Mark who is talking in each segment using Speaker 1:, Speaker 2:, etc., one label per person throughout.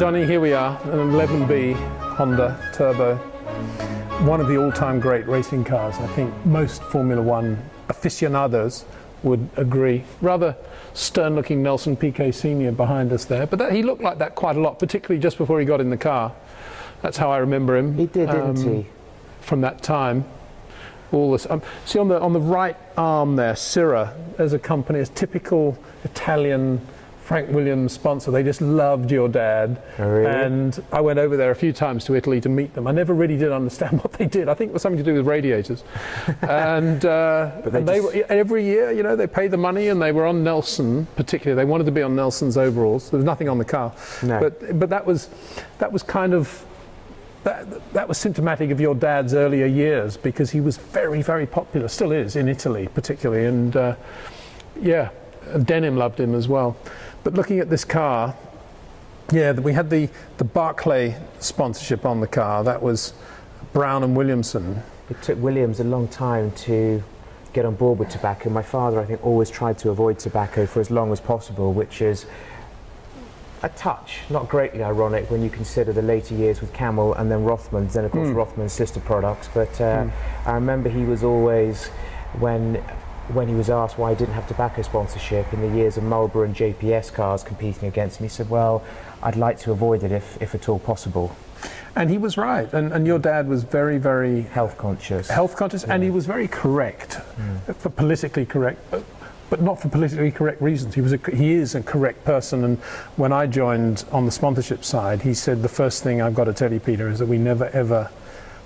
Speaker 1: Johnny, here we are, an 11B Honda Turbo. One of the all-time great racing cars. I think most Formula One aficionados would agree. Rather stern-looking Nelson Piquet Sr. behind us there, but he looked like that quite a lot, particularly just before he got in the car. That's how I remember him.
Speaker 2: He did, didn't he?
Speaker 1: From that time. All this. See on the right arm there, Syrah, as a company, as typical Italian Frank Williams sponsor. They just loved your dad.
Speaker 2: Oh, really?
Speaker 1: And I went over there a few times to Italy to meet them. I never really did understand what they did. I think it was something to do with radiators. And, they were, every year, you know, they paid the money and they were on Nelson, particularly. They wanted to be on Nelson's overalls. There was nothing on the car.
Speaker 2: No.
Speaker 1: But that was kind of, that was symptomatic of your dad's earlier years, because he was very, very popular, still is, in Italy particularly. And yeah, Denim loved him as well. But looking at this car, yeah, we had the Barclay sponsorship on the car. That was Brown and Williamson.
Speaker 2: It took Williams a long time to get on board with tobacco. My father, I think, always tried to avoid tobacco for as long as possible, which is a touch, not greatly ironic when you consider the later years with Camel and then Rothmans, then of course Rothman's sister products. But I remember he was always, when he was asked why he didn't have tobacco sponsorship in the years of Marlboro and JPS cars competing against him, he said, well, I'd like to avoid it if at all possible.
Speaker 1: And he was right. And your dad was very, very
Speaker 2: health conscious.
Speaker 1: Yeah. And he was very correct, for politically correct, but not for politically correct reasons. He is a correct person. And when I joined on the sponsorship side, he said, the first thing I've got to tell you, Peter, is that we never ever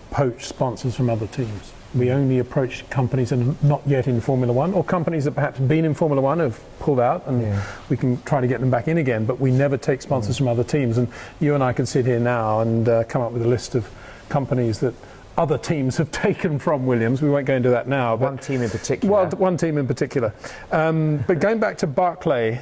Speaker 1: poach sponsors from other teams. We only approach companies that are not yet in Formula One, or companies that perhaps been in Formula One have pulled out, and we can try to get them back in again, but we never take sponsors from other teams. And you and I can sit here now and come up with a list of companies that other teams have taken from Williams. We won't go into that now. But
Speaker 2: one team in particular.
Speaker 1: Well, one team in particular. But going back to Barclay,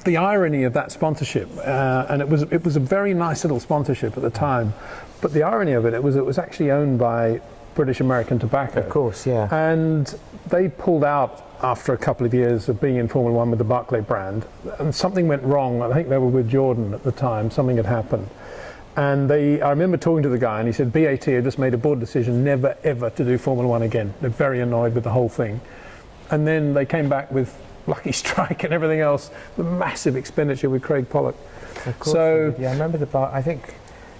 Speaker 1: the irony of that sponsorship, and it was a very nice little sponsorship at the time, but the irony of it was actually owned by British American Tobacco.
Speaker 2: Of course, yeah.
Speaker 1: And they pulled out after a couple of years of being in Formula One with the Barclay brand, and something went wrong. I think they were with Jordan at the time. Something had happened. And I remember talking to the guy, and he said BAT had just made a board decision never ever to do Formula One again. They're very annoyed with the whole thing. And then they came back with Lucky Strike and everything else, the massive expenditure with Craig Pollock.
Speaker 2: Of course.
Speaker 1: So
Speaker 2: yeah, I remember I think.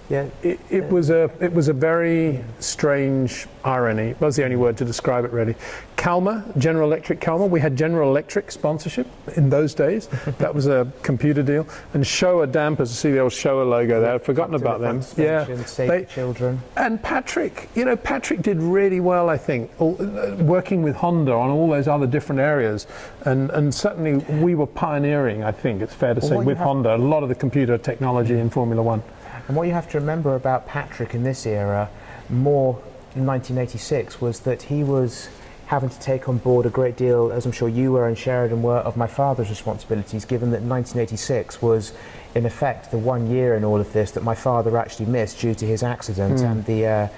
Speaker 2: Yeah,
Speaker 1: it was a very strange irony. That was the only word to describe it, really. Calmer, General Electric Calmer. We had General Electric sponsorship in those days. That was a computer deal. And Showa dampers. See the old Showa logo there. I'd forgotten about them.
Speaker 2: Yeah, save children.
Speaker 1: And Patrick, Patrick did really well, I think, working with Honda on all those other different areas. And certainly we were pioneering, I think it's fair to say, with Honda, a lot of the computer technology in Formula One.
Speaker 2: And what you have to remember about Patrick in this era, more in 1986, was that he was having to take on board a great deal, as I'm sure you were and Sheridan were, of my father's responsibilities, given that 1986 was, in effect, the 1 year in all of this that my father actually missed due to his accident and the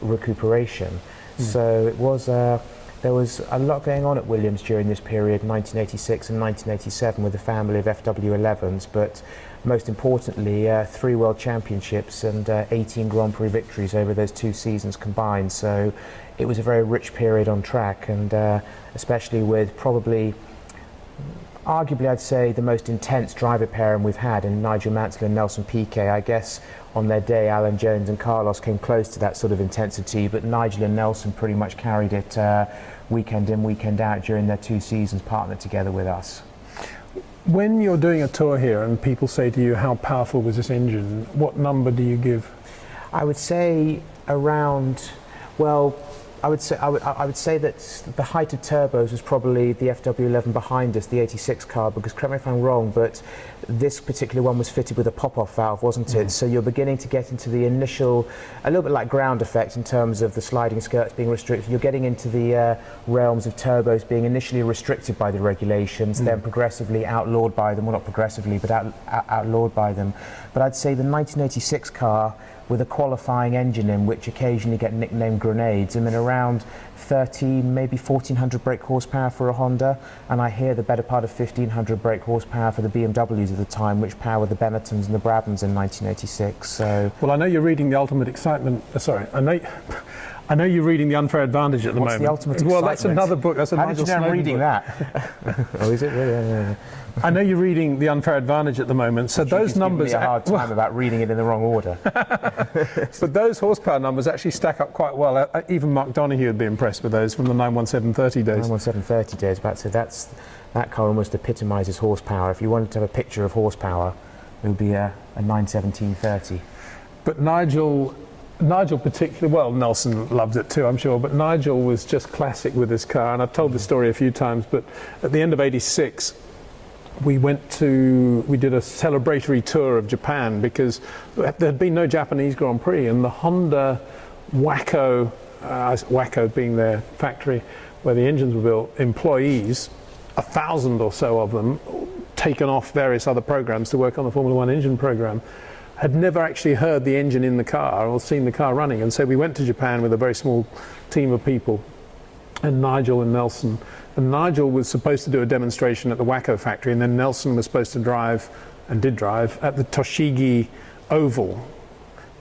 Speaker 2: recuperation. So it was, there was a lot going on at Williams during this period, 1986 and 1987, with a family of FW11s, but most importantly, 3 World Championships and 18 Grand Prix victories over those 2 seasons combined. So it was a very rich period on track, and especially with probably, arguably I'd say, the most intense driver pairing we've had in Nigel Mansell and Nelson Piquet. I guess on their day, Alan Jones and Carlos came close to that sort of intensity, but Nigel and Nelson pretty much carried it weekend in, weekend out during their 2 seasons partnered together with us.
Speaker 1: When you're doing a tour here and people say to you, how powerful was this engine, what number do you give?
Speaker 2: I would say around, well, I would say that the height of turbos was probably the FW11 behind us, the 86 car, because correct me if I'm wrong, but this particular one was fitted with a pop-off valve, wasn't it? So you're beginning to get into the initial, a little bit like ground effect in terms of the sliding skirts being restricted. You're getting into the realms of turbos being initially restricted by the regulations, then progressively outlawed by them, well not progressively, but outlawed by them. But I'd say the 1986 car with a qualifying engine in, which occasionally get nicknamed grenades. I mean, around 30, maybe 1400 brake horsepower for a Honda, and I hear the better part of 1500 brake horsepower for the BMWs at the time, which powered the Benettons and the Brabhams in 1986. So,
Speaker 1: well, I know you're reading The Ultimate Excitement. I know you're reading The Unfair Advantage at the moment.
Speaker 2: What's The Ultimate
Speaker 1: Well,
Speaker 2: Excitement?
Speaker 1: that's another book. That's a
Speaker 2: How
Speaker 1: Nigel
Speaker 2: did you know I'm
Speaker 1: Snowden
Speaker 2: reading
Speaker 1: book.
Speaker 2: that? Oh, is it really? Yeah.
Speaker 1: I know you're reading The Unfair Advantage at the moment, so those numbers...
Speaker 2: Give me a hard time about reading it in the wrong order.
Speaker 1: But those horsepower numbers actually stack up quite well. Even Mark Donoghue would be impressed with those from the 91730 days.
Speaker 2: 91730 days, but so that car almost epitomises horsepower. If you wanted to have a picture of horsepower, it would be a 91730.
Speaker 1: But Nigel particularly, well, Nelson loved it too, I'm sure, but Nigel was just classic with his car, and I've told this story a few times, but at the end of '86, we did a celebratory tour of Japan because there had been no Japanese Grand Prix, and the Honda Waco, Waco being their factory where the engines were built, employees, 1,000 or so of them, taken off various other programs to work on the Formula One engine program, had never actually heard the engine in the car or seen the car running. And so we went to Japan with a very small team of people, and Nigel and Nelson. And Nigel was supposed to do a demonstration at the Waco factory, and then Nelson was supposed to drive, and did drive, at the Toshigi Oval,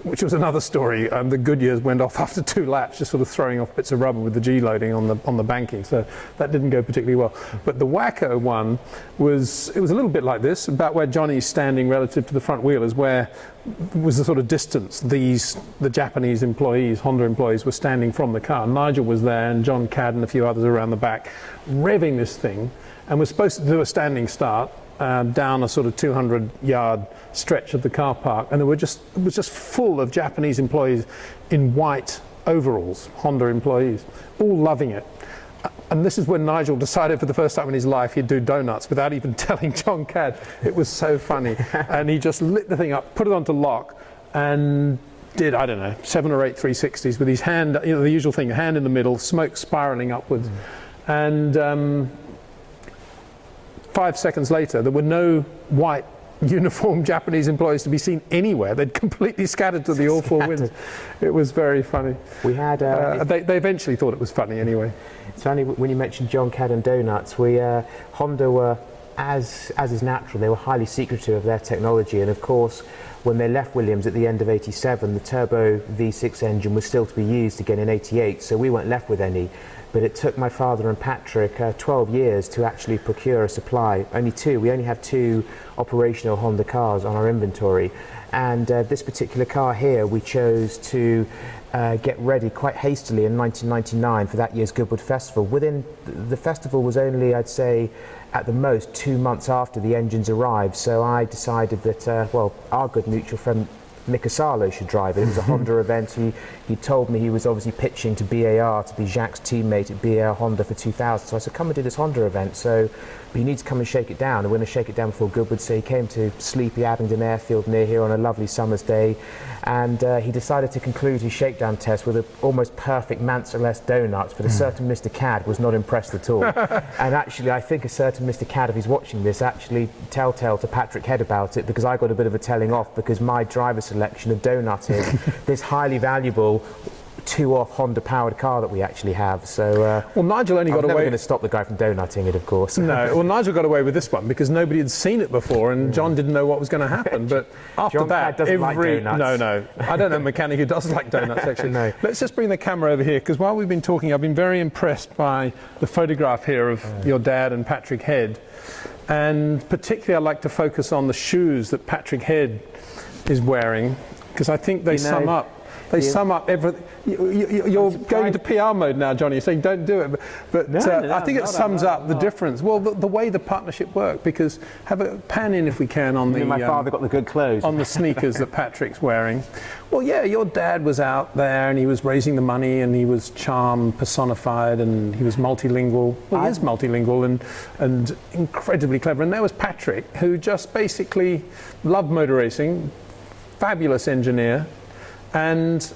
Speaker 1: which was another story. The Goodyears went off after 2 laps, just sort of throwing off bits of rubber with the G-loading on the banking, so that didn't go particularly well. But the Waco one was a little bit like this, about where Johnny's standing relative to the front wheel is where was the sort of distance the Japanese employees, Honda employees, were standing from the car. Nigel was there, and John Cadd and a few others around the back, revving this thing, and was supposed to do a standing start down a sort of 200-yard stretch of the car park, and it was just full of Japanese employees in white overalls, Honda employees, all loving it. And this is when Nigel decided for the first time in his life he'd do donuts without even telling John Cadd. It was so funny. And he just lit the thing up, put it onto lock, and did, I don't know, 7 or 8 360s with his hand, the usual thing, hand in the middle, smoke spiraling upwards. And 5 seconds later, there were no white uniformed Japanese employees to be seen anywhere. They'd completely scattered to the all four winds. It was very funny.
Speaker 2: We had
Speaker 1: they eventually thought it was funny anyway.
Speaker 2: It's funny when you mentioned John Cadd and donuts. Honda were, as is natural, they were highly secretive of their technology, and of course when they left Williams at the end of '87, the turbo V6 engine was still to be used again in '88, so we weren't left with any. But it took my father and Patrick 12 years to actually procure a supply. We only have 2 operational Honda cars on our inventory. And this particular car here, we chose to get ready quite hastily in 1999 for that year's Goodwood Festival. The festival was only, I'd say, at the most 2 months after the engines arrived. So I decided that, our good mutual friend Mick Asalo should drive it. It was a Honda event. He told me he was obviously pitching to BAR to be Jacques' teammate at BAR Honda for 2000. So I said, come and do this Honda event. But you need to come and shake it down. And we're going to shake it down before Goodwood. So he came to sleepy Abingdon Airfield near here on a lovely summer's day. And he decided to conclude his shakedown test with an almost perfect Mansell-esque donuts. But a certain Mr. Cadd was not impressed at all. And actually, I think a certain Mr. Cadd, if he's watching this, actually telltale to Patrick Head about it, because I got a bit of a telling off because my driver selection of donutted this highly valuable 2-off Honda powered car that we actually have. So
Speaker 1: well, Nigel only got away.
Speaker 2: I'm never going to stop the guy from donutting it, of course.
Speaker 1: No, well, Nigel got away with this one because nobody had seen it before, and John didn't know what was going to happen. But after
Speaker 2: John
Speaker 1: that,
Speaker 2: doesn't like donuts.
Speaker 1: No, I don't know a mechanic who does like donuts actually.
Speaker 2: No.
Speaker 1: Let's just bring the camera over here, because while we've been talking, I've been very impressed by the photograph here of your dad and Patrick Head, and particularly I'd like to focus on the shoes that Patrick Head is wearing, because I think they sum up. They sum up everything. You're going into PR mode now, Johnny. You're saying don't do it, but I think it sums up the difference. Well, the way the partnership worked, because have a pan in if we can on the.
Speaker 2: My father got the good clothes.
Speaker 1: On the sneakers that Patrick's wearing. Well, yeah, your dad was out there and he was raising the money and he was charm personified and he was multilingual. Well, he is multilingual and incredibly clever. And there was Patrick, who just basically loved motor racing, fabulous engineer. And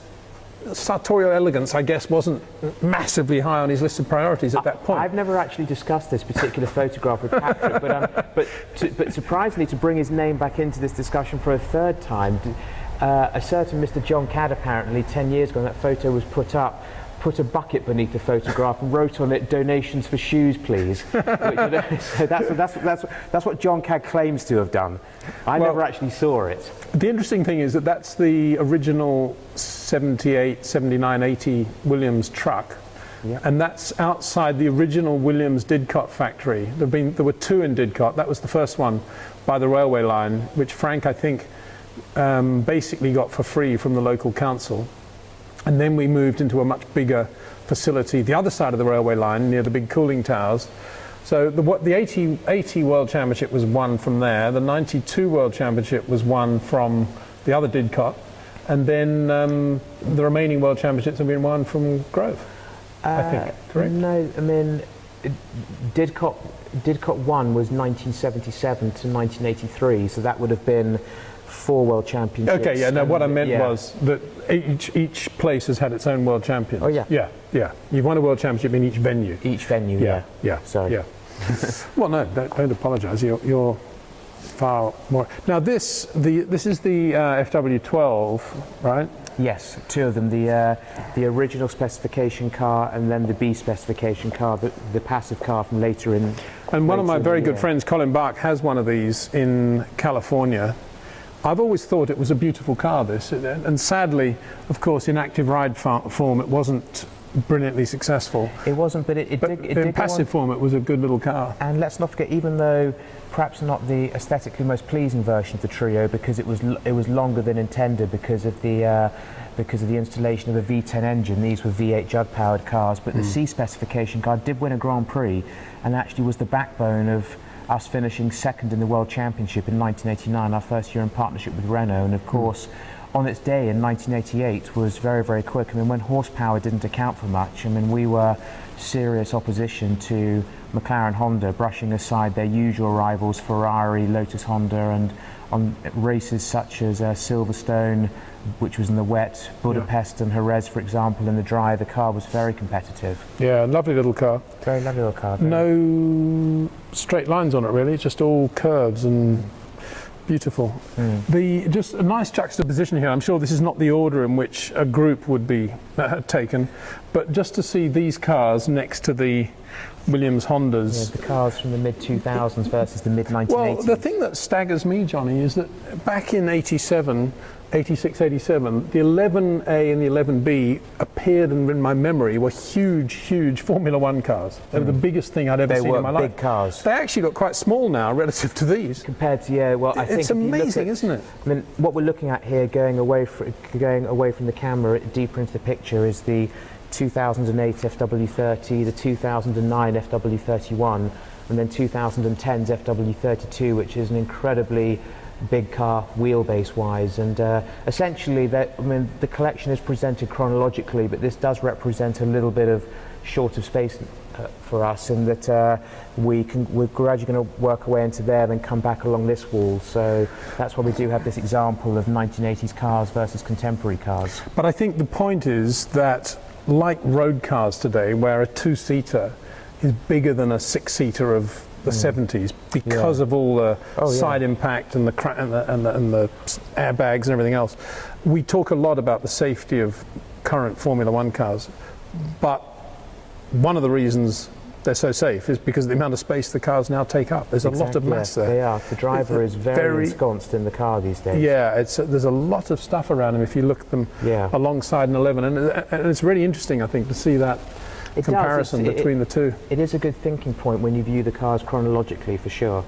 Speaker 1: sartorial elegance, I guess, wasn't massively high on his list of priorities at that point.
Speaker 2: I've never actually discussed this particular photograph with Patrick, but surprisingly, to bring his name back into this discussion for a third time, a certain Mr. John Cadd, apparently 10 years ago, when that photo was put up, put a bucket beneath the photograph and wrote on it, "Donations for shoes, please." Which, so that's what John Cadd claims to have done. I never actually saw it.
Speaker 1: The interesting thing is that that's the original 78, 79, 80 Williams truck.
Speaker 2: Yeah.
Speaker 1: And that's outside the original Williams Didcot factory. There were two in Didcot. That was the first one by the railway line, which Frank, I think, basically got for free from the local council. And then we moved into a much bigger facility, the other side of the railway line, near the big cooling towers. So the 80 World Championship was won from there. The 92 World Championship was won from the other Didcot. And then the remaining World Championships have been won from Grove, I think, correct?
Speaker 2: No, I mean, Didcot 1 was 1977 to 1983, so that would have been 4 World Championships.
Speaker 1: Okay, yeah, no, what I meant was that each place has had its own World Champion.
Speaker 2: Oh, yeah.
Speaker 1: Yeah. You've won a World Championship in each venue.
Speaker 2: Each venue, yeah.
Speaker 1: Sorry. Yeah. Well, no, don't apologise. You're far more. Now, this is the FW12, right?
Speaker 2: Yes, 2 of them, the original specification car and then the B specification car, the passive car from later in.
Speaker 1: And one of my very good friends, Colin Bach, has one of these in California. I've always thought it was a beautiful car, this, and sadly, of course, in active ride form, it wasn't brilliantly successful.
Speaker 2: It wasn't, but it did
Speaker 1: in passive form, it was a good little car.
Speaker 2: And let's not forget, even though perhaps not the aesthetically most pleasing version of the Trio, because it was longer than intended because of the installation of a V10 engine. These were V8 jug-powered cars, but the C specification car did win a Grand Prix, and actually was the backbone of us finishing second in the World Championship in 1989, our first year in partnership with Renault, and of course on its day in 1988 was very, very quick. I mean, when horsepower didn't account for much, I mean, we were serious opposition to McLaren Honda, brushing aside their usual rivals Ferrari, Lotus Honda, and on races such as Silverstone, which was in the wet, Budapest and Jerez, for example, in the dry, the car was very competitive.
Speaker 1: Yeah, lovely little car.
Speaker 2: Very lovely little car.
Speaker 1: No straight lines on it, really. It's just all curves and beautiful. Just a nice juxtaposition here. I'm sure this is not the order in which a group would be taken, but just to see these cars next to the Williams Hondas.
Speaker 2: Yeah, the cars from the mid-2000s versus the mid-1980s.
Speaker 1: Well, the thing that staggers me, Johnny, is that back in 86, 87, the 11A and the 11B appeared, and in my memory were huge Formula One cars. They were the biggest thing I'd ever seen in my life.
Speaker 2: They were big cars.
Speaker 1: They actually got quite small now relative to these.
Speaker 2: Compared to, I think
Speaker 1: it's amazing, isn't it?
Speaker 2: I mean, what we're looking at here, going away from the camera, deeper into the picture, is the 2008 FW30, the 2009 FW31, and then 2010's FW32, which is an incredibly big car wheelbase wise, and essentially the collection is presented chronologically, but this does represent a little bit of short of space for us, in that we're gradually going to work our way into there and come back along this wall. So that's why we do have this example of 1980s cars versus contemporary cars.
Speaker 1: But I think the point is that, like road cars today, where a 2-seater is bigger than a 6-seater of the 70s because of all the side impact and the airbags and everything else. We talk a lot about the safety of current Formula One cars, but one of the reasons they're so safe is because of the amount of space the cars now take up. There's a lot of mass there.
Speaker 2: They are. The driver is very ensconced in the car these days.
Speaker 1: Yeah, there's a lot of stuff around him if you look at them alongside an 11, and it's really interesting, I think, to see that comparison between the two.
Speaker 2: It is a good thinking point when you view the cars chronologically, for sure.